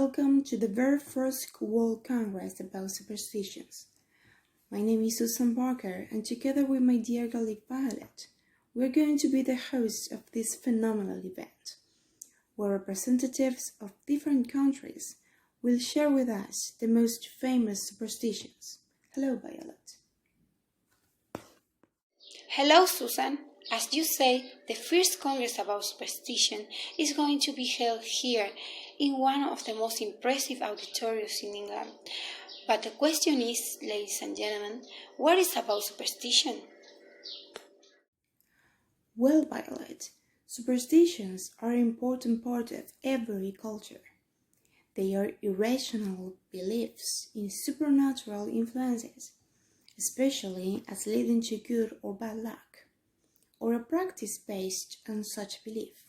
welcome to the very first World Congress about superstitions. My name is Susan Parker, and together with my dear colleague Violet, we're going to be the hosts of this phenomenal event, where representatives of different countries will share with us the most famous superstitions. Hello, Violet. Hello, Susan. As you say, the first Congress about superstition is going to be held here in one of the most impressive auditoriums in England. But the question is, ladies and gentlemen, what is about superstition? Well, Violet, superstitions are an important part of every culture. They are irrational beliefs in supernatural influences, especially as leading to good or bad luck, or a practice based on such belief.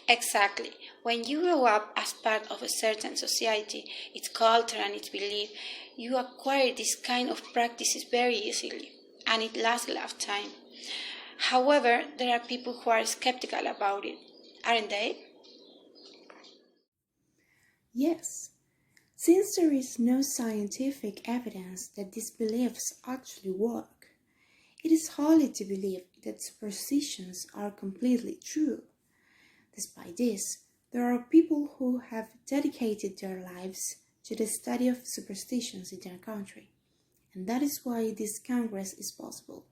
Exactly. When you grow up as part of a certain society, its culture and its belief, you acquire this kind of practices very easily, and it lasts a lifetime. However, there are people who are skeptical about it, aren't they? Yes, since there is no scientific evidence that these beliefs actually work, it is hard to believe that superstitions are completely true. Despite this, there are people who have dedicated their lives to the study of superstitions in their country, and that is why this Congress is possible.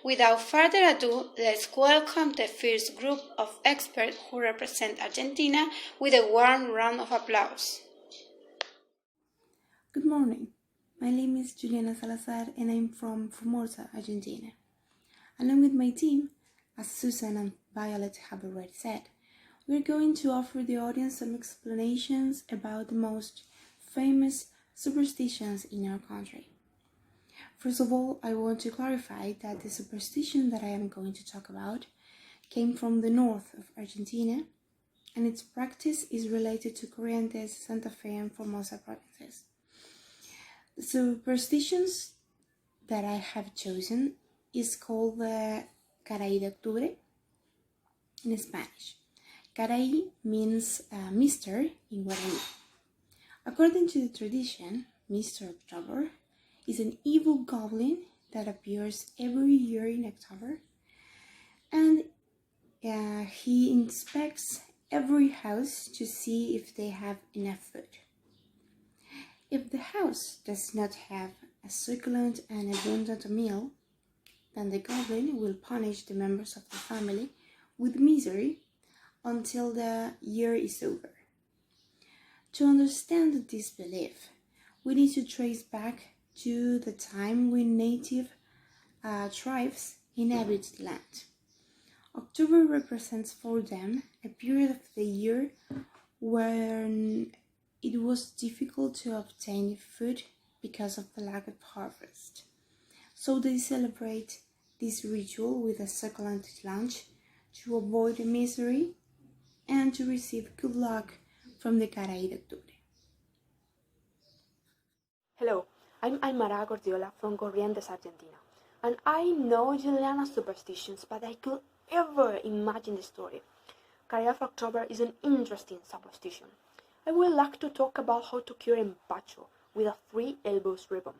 Without further ado, let's welcome the first group of experts who represent Argentina with a warm round of applause. Good morning. My name is Juliana Salazar and I'm from Formosa, Argentina. Along with my team, as Susan and Violet have already said, we're going to offer the audience some explanations about the most famous superstitions in our country. First of all, I want to clarify that the superstition that I am going to talk about came from the north of Argentina, and its practice is related to Corrientes, Santa Fe, and Formosa provinces. The superstitions that I have chosen is called the Caray de Octubre in Spanish. Caray means Mr. in Guarani. According to the tradition, Mr. October is an evil goblin that appears every year in October, and he inspects every house to see if they have enough food. If the house does not have a succulent and abundant meal, then the goblin will punish the members of the family with misery until the year is over. To understand this belief, we need to trace back to the time when native tribes inhabited the land. October represents for them a period of the year when it was difficult to obtain food because of the lack of harvest. So they celebrate this ritual with a succulent lunch to avoid misery and to receive good luck from the Caray de Octubre. Hello, I'm Aymara Gordiola from Corrientes, Argentina, and I know Juliana's superstitions, but I could ever imagine the story. Caray of October is an interesting superstition. I would like to talk about how to cure empacho with a 3 elbows ribbon.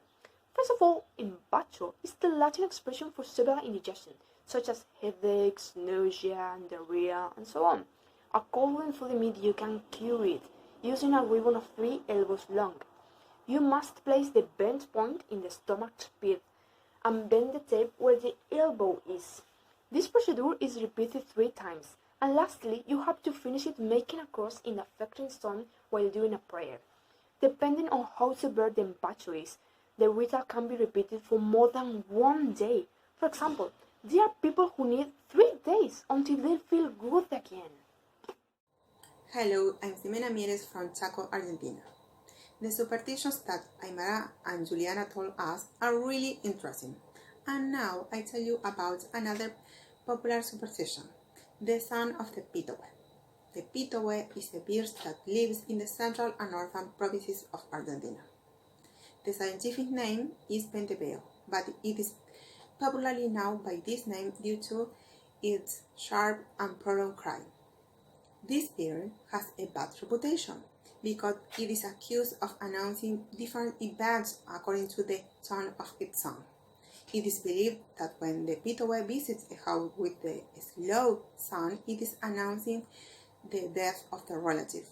First of all, empacho is the Latin expression for several indigestion, such as headaches, nausea, diarrhea, and so on. According to the myth, you can cure it using a ribbon of 3 elbows long. You must place the bent point in the stomach pit and bend the tape where the elbow is. This procedure is repeated 3 times, and lastly, you have to finish it making a cross in the affecting stone while doing a prayer. Depending on how severe the empacho is, the ritual can be repeated for more than 1 day. For example, there are people who need 3 days until they feel good again. Hello, I'm Ximena Mieres from Chaco, Argentina. The superstitions that Aymara and Juliana told us are really interesting. And now I tell you about another popular superstition, the son of the Pitoe. The Pitoe is a bird that lives in the central and northern provinces of Argentina. The scientific name is Pentepeo, but it is popularly known by this name due to its sharp and prolonged cry. This bird has a bad reputation because it is accused of announcing different events according to the tone of its song. It is believed that when the pitoe visits a house with the slow song, it is announcing the death of the relative.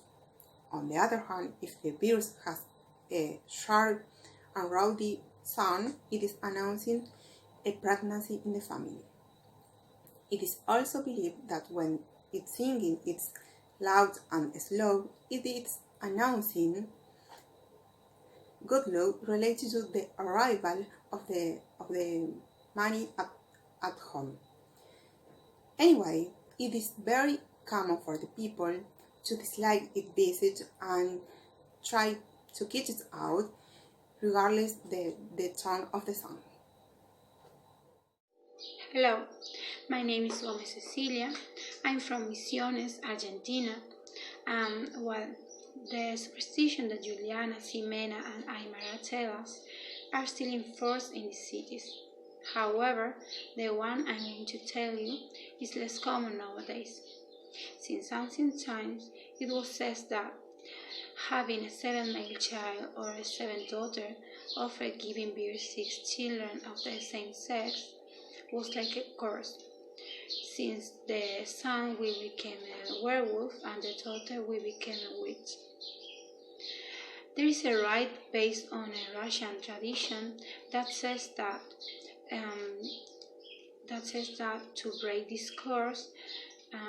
On the other hand, if the bird has a sharp and rowdy song, it is announcing a pregnancy in the family. It is also believed that when its singing is loud and slow, it is announcing good luck related to the arrival of the money at home. Anyway, it is very common for the people to dislike its visit and try to kick it out regardless the tone of the song. Hello, my name is Gomez Cecilia. I'm from Misiones, Argentina. Well, the superstition that Juliana, Ximena, and Aymara tell us are still in force in these cities. However, the one I'm going to tell you is less common nowadays. Since ancient times, it was said that having a 7 male child or a 7 daughter, often giving birth 6 children of the same sex, was like a curse, since the son will become a werewolf and the daughter will become a witch. There is a rite based on a Russian tradition that says that to break this curse,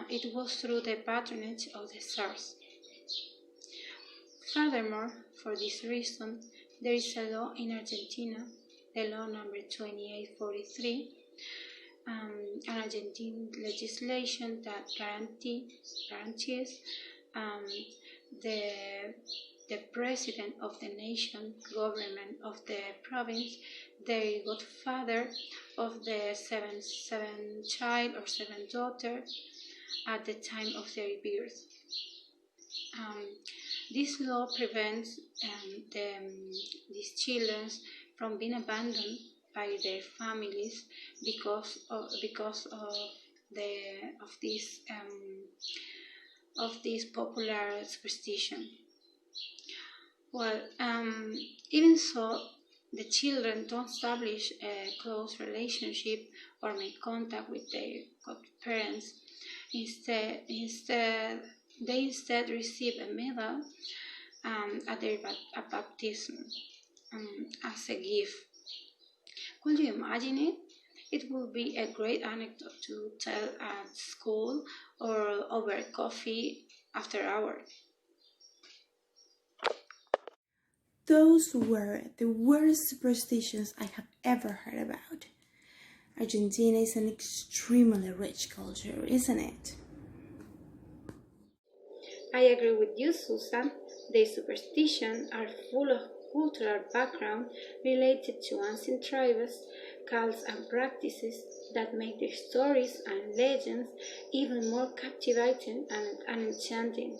it was through the patronage of the Tsars. Furthermore, for this reason, there is a law in Argentina, the law number 2843, an Argentine legislation that guarantees the president of the nation, government of the province, the godfather of the seventh child or seventh daughter at the time of their birth. This law prevents these children from being abandoned by their families because of this popular superstition. Well, even so, the children don't establish a close relationship or make contact with their godparents. They instead receive a medal at their baptism as a gift. Could you imagine it? It would be a great anecdote to tell at school or over coffee after hours. Those were the worst superstitions I have ever heard about. Argentina is an extremely rich culture, isn't it? I agree with you, Susan. The superstitions are full of cultural background related to ancient tribes, cults, and practices that make their stories and legends even more captivating and enchanting.